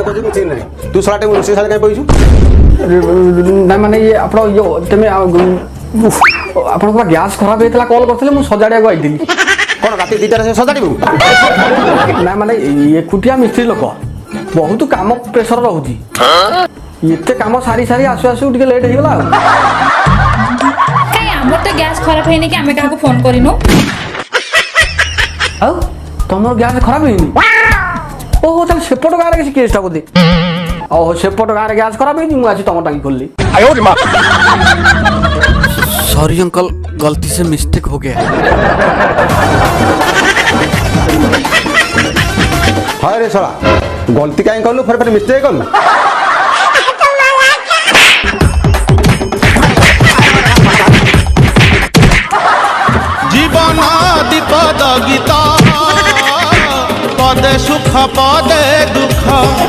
तो कोची कुछ नहीं तू साला टाइम रोसे साले कहीं पैसु ना माने ये आपण यो तमे आपण को गैस खराब हेतला कॉल करथले मु सजाडिया को आइदिली कोन राती 2टा से सजाडिबु ना माने एकुटिया मिस्त्री लोक बहुत काम प्रेशर रहउची एते काम सारी सारी आसु आसु टिके लेट हे गेला काई हमर तो गैस खराब हेनी कि हमें काको फोन करिनो औ तमर गैस खराब हेनी ओहो चल सेपट गारे किसी केस ता बोदे ओहो सेपट गारे गैस खराब हेनी मु आसी तमर टांगी खोलली आयो रे मां सॉरी अंकल गलती से मिस्टेक हो गया हाय रे साला गलती काहे करलु फिर मिस्टेक करलु जीवन दीपद गीता पदे सुख पदे दुख